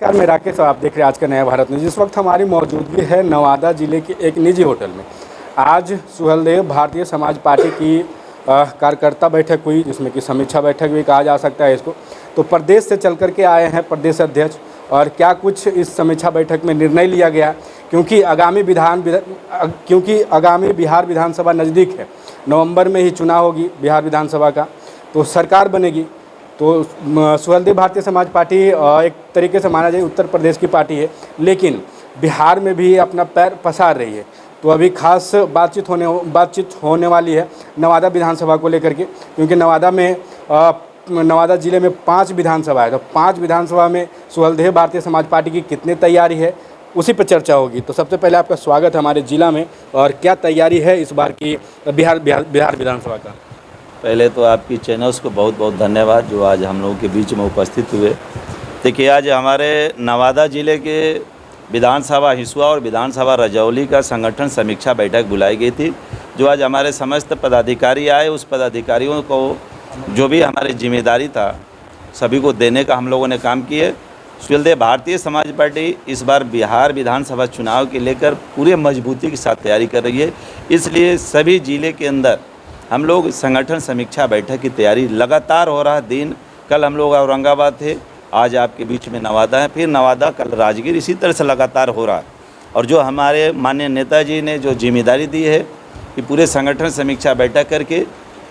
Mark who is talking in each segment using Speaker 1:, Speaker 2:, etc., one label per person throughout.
Speaker 1: नमस्कार, मैं राकेश और आप देख रहे हैं आज का नया भारत न्यूज़। जिस वक्त हमारी मौजूदगी है नवादा जिले के एक निजी होटल में। आज सुहेलदेव भारतीय समाज पार्टी की कार्यकर्ता बैठक हुई, जिसमें कि समीक्षा बैठक भी कहा जा सकता है इसको। तो प्रदेश से चल करके आए हैं प्रदेश अध्यक्ष, और क्या कुछ इस समीक्षा बैठक में निर्णय लिया गया, क्योंकि आगामी बिहार विधानसभा नज़दीक है। नवंबर में ही चुनाव होगी बिहार विधानसभा का, तो सरकार बनेगी। तो सुहेलदेव भारतीय समाज पार्टी एक तरीके से माना जाए उत्तर प्रदेश की पार्टी है, लेकिन बिहार में भी अपना पैर पसार रही है। तो अभी खास बातचीत होने वाली है नवादा विधानसभा को लेकर के, क्योंकि नवादा ज़िले में 5 विधानसभा है। तो 5 विधानसभा में सुहेलदेव भारतीय समाज पार्टी की कितनी तैयारी है, उसी पर चर्चा होगी। तो सबसे पहले आपका स्वागत है हमारे ज़िला में, और क्या तैयारी है इस बार की बिहार विधानसभा का?
Speaker 2: पहले तो आपकी चैनल्स को बहुत बहुत धन्यवाद जो आज हम लोगों के बीच में उपस्थित हुए। देखिए, आज हमारे नवादा ज़िले के विधानसभा हिसुआ और विधानसभा रजौली का संगठन समीक्षा बैठक बुलाई गई थी, जो आज हमारे समस्त पदाधिकारी आए। उस पदाधिकारियों को जो भी हमारी जिम्मेदारी था सभी को देने का हम लोगों ने काम किए। सुहेलदेव भारतीय समाज पार्टी इस बार बिहार विधानसभा चुनाव के लेकर पूरे मजबूती के साथ तैयारी कर रही है। इसलिए सभी ज़िले के अंदर हम लोग संगठन समीक्षा बैठक की तैयारी लगातार हो रहा है। दिन कल हम लोग औरंगाबाद थे, आज आपके बीच में नवादा है, फिर नवादा, कल राजगीर, इसी तरह से लगातार हो रहा है। और जो हमारे माननीय नेताजी ने जो जिम्मेदारी दी है कि पूरे संगठन समीक्षा बैठक करके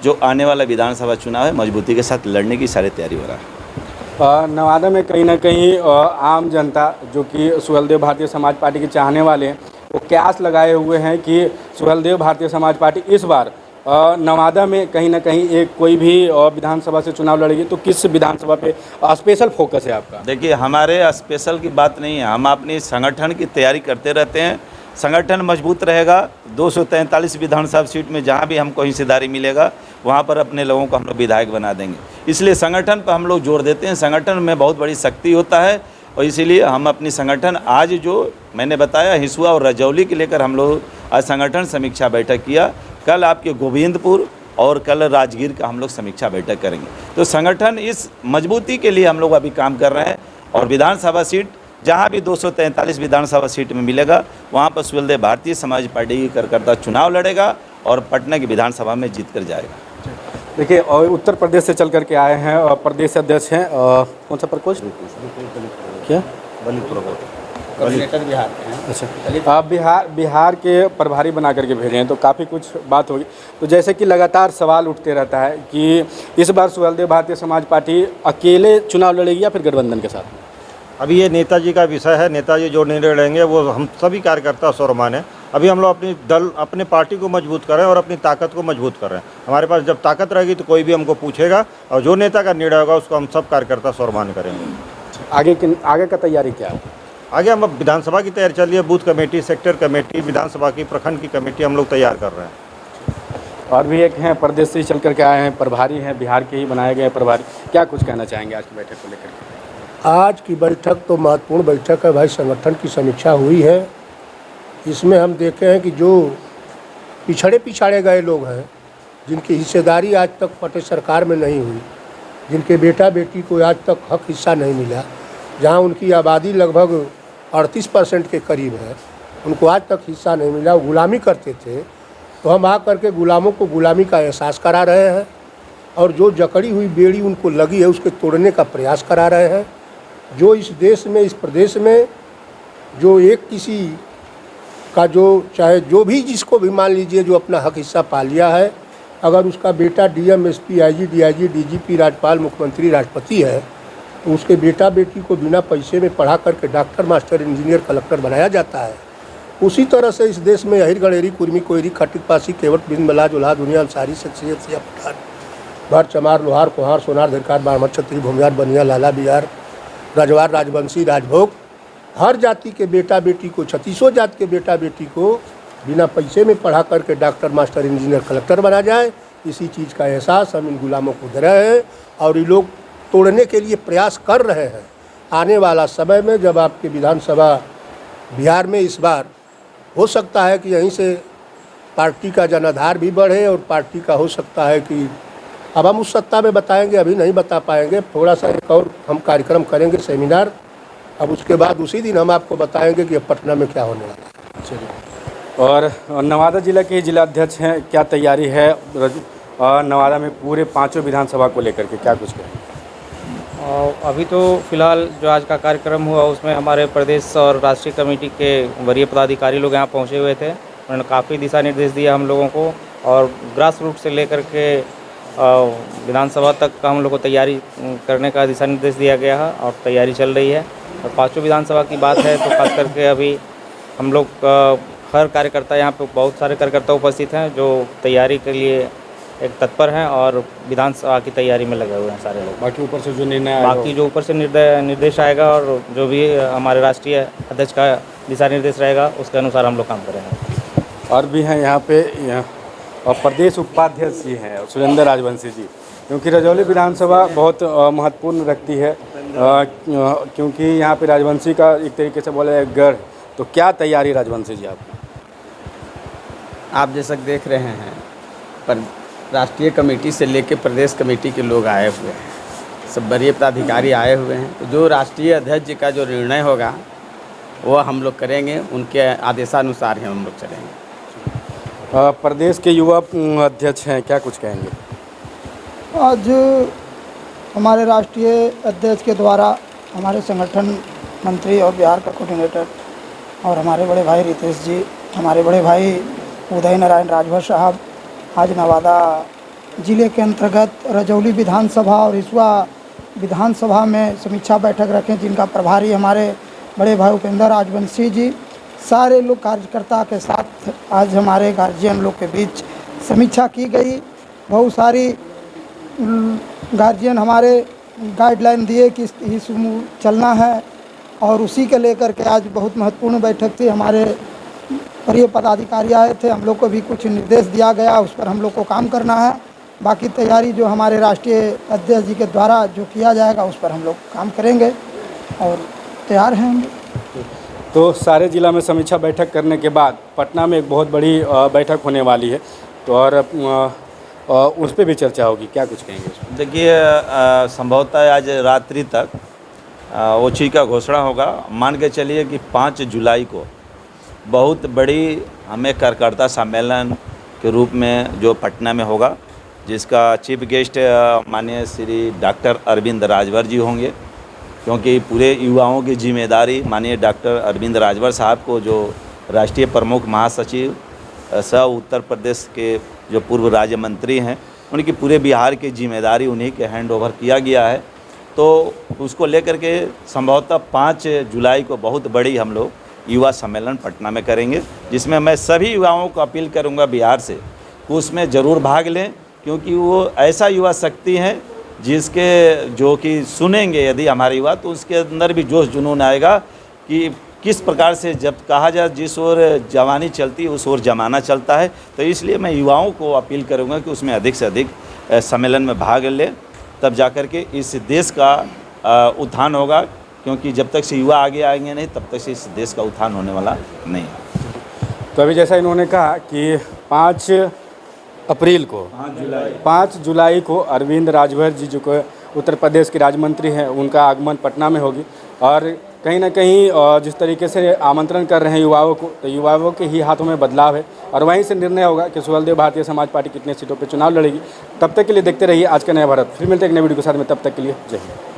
Speaker 2: जो आने वाला विधानसभा चुनाव है मजबूती के साथ लड़ने की सारी तैयारी हो रहा है।
Speaker 1: नवादा में कहीं ना कहीं आम जनता जो कि सुहेलदेव भारतीय समाज पार्टी के चाहने वाले हैं, वो क्यास लगाए हुए हैं कि सुहेलदेव भारतीय समाज पार्टी इस बार नवादा में कहीं ना कहीं एक कोई भी विधानसभा से चुनाव लड़ेगी। तो किस विधानसभा पे स्पेशल फोकस है आपका?
Speaker 2: देखिए, हमारे स्पेशल की बात नहीं है, हम अपनी संगठन की तैयारी करते रहते हैं। संगठन मजबूत रहेगा। 243 विधानसभा सीट में जहां भी हमको हिस्सेदारी मिलेगा वहां पर अपने लोगों को हम लोग विधायक बना देंगे। इसलिए संगठन पर हम लोग जोर देते हैं। संगठन में बहुत बड़ी शक्ति होता है, और इसीलिए हम अपनी संगठन आज जो मैंने बताया हिसुआ और रजौली के लेकर हम लोग आज संगठन समीक्षा बैठक किया। कल आपके गोविंदपुर और कल राजगीर का हम लोग समीक्षा बैठक करेंगे। तो संगठन इस मजबूती के लिए हम लोग अभी काम कर रहे हैं, और विधानसभा सीट जहां भी 243 विधानसभा सीट में मिलेगा वहां पर सुहेलदेव भारतीय समाज पार्टी की कार्यकर्ता चुनाव लड़ेगा और पटना की विधानसभा में जीत कर जाएगा।
Speaker 1: देखिए, और उत्तर प्रदेश से चल करके आए हैं और प्रदेश अध्यक्ष हैं, कौन सा प्रकोष्ठ क्या
Speaker 2: कोऑर्डिनेटर बिहार के हैं।
Speaker 1: अच्छा, आप बिहार के प्रभारी बना करके भेजे हैं, तो काफ़ी कुछ बात होगी। तो जैसे कि लगातार सवाल उठते रहता है कि इस बार सुहेलदेव भारतीय समाज पार्टी अकेले चुनाव लड़ेगी या फिर गठबंधन के साथ में?
Speaker 3: अभी ये नेताजी का विषय है। नेताजी जो निर्णय लेंगे वो हम सभी कार्यकर्ता स्वरमान है। अभी हम लोग अपनी पार्टी को मजबूत कर रहे हैं और अपनी ताकत को मजबूत कर रहे हैं। हमारे पास जब ताकत रहेगी तो कोई भी हमको पूछेगा, और जो नेता का निर्णय होगा उसको हम सब कार्यकर्ता स्वरमान करेंगे।
Speaker 1: आगे का तैयारी क्या है?
Speaker 3: आगे हम अब विधानसभा की तैयारी चल रही है। बूथ कमेटी, सेक्टर कमेटी, विधानसभा की, प्रखंड की कमेटी हम लोग तैयार कर रहे हैं।
Speaker 1: और भी एक हैं प्रदेश से चल करके आए हैं, प्रभारी हैं, बिहार के ही बनाए गए प्रभारी। क्या कुछ कहना चाहेंगे आज की बैठक को लेकर?
Speaker 4: आज की बैठक तो महत्वपूर्ण बैठक है भाई। संगठन की समीक्षा हुई है। इसमें हम देखे हैं कि जो पिछड़े गए लोग हैं, जिनकी हिस्सेदारी आज तक पटे सरकार में नहीं हुई, जिनके बेटा बेटी को आज तक हक हिस्सा नहीं मिला, जहां उनकी आबादी लगभग 38% के करीब है, उनको आज तक हिस्सा नहीं मिला, वो गुलामी करते थे। तो हम आ करके गुलामों को गुलामी का एहसास करा रहे हैं, और जो जकड़ी हुई बेड़ी उनको लगी है उसके तोड़ने का प्रयास करा रहे हैं। जो इस देश में, इस प्रदेश में जो एक किसी का जो चाहे जो भी जिसको भी मान लीजिए जो अपना हक हिस्सा पा लिया है, अगर उसका बेटा DM, SP, IG, DIG, DGP, राज्यपाल, मुख्यमंत्री, राष्ट्रपति है, तो उसके बेटा बेटी को बिना पैसे में पढ़ा करके डॉक्टर, मास्टर, इंजीनियर, कलेक्टर बनाया जाता है। उसी तरह से इस देश में अहिर, गणेरी, कुर्मी, कोयरी, खटिक, पासी, केवट, बिंद, मला, जुल्हा, दुनिया, अंसारी, शख्सियत, सिया, पठान, भर, चमार, लोहार, कोहार, सोनार, धरकार, बारमर, छत्री, भूमियार, बनिया, लाला, बिहार, रजवार, राजवंशी, राजभोग, हर जाति के बेटा बेटी को, 36 जाति के बेटा बेटी को बिना पैसे में पढ़ा करके डॉक्टर, मास्टर, इंजीनियर, कलेक्टर बना जाए। इसी चीज़ का एहसास हम इन गुलामों को दे रहे हैं, और ये लोग तोड़ने के लिए प्रयास कर रहे हैं। आने वाला समय में जब आपके विधानसभा बिहार में इस बार हो सकता है कि यहीं से पार्टी का जनाधार भी बढ़े, और पार्टी का हो सकता है कि अब हम उस सत्ता में बताएंगे, अभी नहीं बता पाएंगे। थोड़ा सा एक और हम कार्यक्रम करेंगे, सेमिनार, अब उसके बाद उसी दिन हम आपको बताएंगे कि अब पटना में क्या होने वाला है।
Speaker 1: चलिए। और नवादा जिला के जिला अध्यक्ष हैं, क्या तैयारी है नवादा में पूरे 5 विधानसभा को लेकर के, क्या कुछ कहें?
Speaker 5: और अभी तो फिलहाल जो आज का कार्यक्रम हुआ उसमें हमारे प्रदेश और राष्ट्रीय कमेटी के वरीय पदाधिकारी लोग यहाँ पहुँचे हुए थे। उन्होंने काफ़ी दिशा निर्देश दिया हम लोगों को और ग्रास रूट से लेकर के विधानसभा तक का हम लोग को तैयारी करने का दिशा निर्देश दिया गया है और तैयारी चल रही है। और 5 विधानसभा की बात है तो खास करके अभी हम लोग हर कार्यकर्ता यहाँ पे बहुत सारे कार्यकर्ता उपस्थित हैं जो तैयारी के लिए एक तत्पर हैं और विधानसभा की तैयारी में लगे हुए हैं सारे लोग।
Speaker 1: बाकी ऊपर से जो निर्णय आएगा
Speaker 5: बाकी जो ऊपर से निर्देश आएगा और जो भी हमारे राष्ट्रीय अध्यक्ष का दिशा निर्देश रहेगा उसके अनुसार हम लोग काम करेंगे।
Speaker 1: और भी हैं यहाँ पे और प्रदेश उपाध्यक्ष जी हैं सुरेंद्र राजवंशी जी, क्योंकि रजौली विधानसभा बहुत महत्वपूर्ण रखती है क्योंकि यहाँ पे राजवंशी का एक तरीके से बोला जाए गढ़। तो क्या तैयारी राजवंशी जी आपकी?
Speaker 6: आप जैसा देख रहे हैं पर राष्ट्रीय कमेटी से लेकर प्रदेश कमेटी के लोग आए हुए हैं, सब वरीय पदाधिकारी आए हुए हैं। तो जो राष्ट्रीय अध्यक्ष जी का जो निर्णय होगा वो हम लोग करेंगे, उनके आदेशानुसार ही हम लोग चलेंगे।
Speaker 1: प्रदेश के युवा अध्यक्ष हैं, क्या कुछ कहेंगे?
Speaker 7: आज हमारे राष्ट्रीय अध्यक्ष के द्वारा हमारे संगठन मंत्री और बिहार का कोऑर्डिनेटर और हमारे बड़े भाई रितेश जी, हमारे बड़े भाई उदय नारायण राजभर साहब आज नवादा ज़िले के अंतर्गत रजौली विधानसभा और हिसुआ विधानसभा में समीक्षा बैठक रखें, जिनका प्रभारी हमारे बड़े भाई उपेंद्र राजवंशी जी। सारे लोग कार्यकर्ता के साथ आज हमारे गार्जियन लोग के बीच समीक्षा की गई। बहुत सारी गार्जियन हमारे गाइडलाइन दिए कि इस चलना है और उसी के लेकर के आज बहुत महत्वपूर्ण बैठक थी। हमारे वरीय पदाधिकारी आए थे, हम लोग को भी कुछ निर्देश दिया गया, उस पर हम लोग को काम करना है। बाकी तैयारी जो हमारे राष्ट्रीय अध्यक्ष जी के द्वारा जो किया जाएगा उस पर हम लोग काम करेंगे और तैयार हैं हम।
Speaker 1: तो सारे जिला में समीक्षा बैठक करने के बाद पटना में एक बहुत बड़ी बैठक होने वाली है, तो और उस पर भी चर्चा होगी, क्या कुछ कहेंगे?
Speaker 2: देखिए संभवतः आज रात्रि तक वो चीज़ का घोषणा होगा। मान के चलिए कि 5 जुलाई को बहुत बड़ी हमें कार्यकर्ता सम्मेलन के रूप में जो पटना में होगा, जिसका चीफ गेस्ट माननीय श्री डॉक्टर अरविंद राजभर जी होंगे, क्योंकि पूरे युवाओं की जिम्मेदारी माननीय डॉक्टर अरविंद राजभर साहब को, जो राष्ट्रीय प्रमुख महासचिव सह उत्तर प्रदेश के जो पूर्व राज्य मंत्री हैं, उनकी पूरे बिहार की जिम्मेदारी उन्हीं के हैंड ओवर किया गया है। तो उसको लेकर के संभवतः 5 जुलाई को बहुत बड़ी हम लोग युवा सम्मेलन पटना में करेंगे, जिसमें मैं सभी युवाओं को अपील करूंगा बिहार से कि उसमें ज़रूर भाग लें, क्योंकि वो ऐसा युवा शक्ति है जिसके जो कि सुनेंगे यदि हमारे युवा, तो उसके अंदर भी जोश जुनून आएगा कि किस प्रकार से, जब कहा जाए जिस ओर जवानी चलती है उस ओर जमाना चलता है। तो इसलिए मैं युवाओं को अपील करूंगा कि उसमें अधिक से अधिक सम्मेलन में भाग लें, तब जाकर के इस देश का उत्थान होगा, क्योंकि जब तक से युवा आगे आएंगे नहीं तब तक से इस देश का उत्थान होने वाला नहीं है।
Speaker 1: तो अभी जैसा इन्होंने कहा कि 5 अप्रैल को 5 जुलाई को अरविंद राजभर जी, जो उत्तर प्रदेश के राज्य मंत्री हैं, उनका आगमन पटना में होगी। और कहीं ना कहीं जिस तरीके से आमंत्रण कर रहे हैं युवाओं को, तो युवाओं के ही हाथों में बदलाव है और वहीं से निर्णय होगा कि सुहलदेव भारतीय समाज पार्टी कितने सीटों पर चुनाव लड़ेगी। तब तक के लिए देखते रहिए आज का नया भारत। फिर मिलते हैं एक नई वीडियो के साथ में, तब तक के लिए जय हिंद।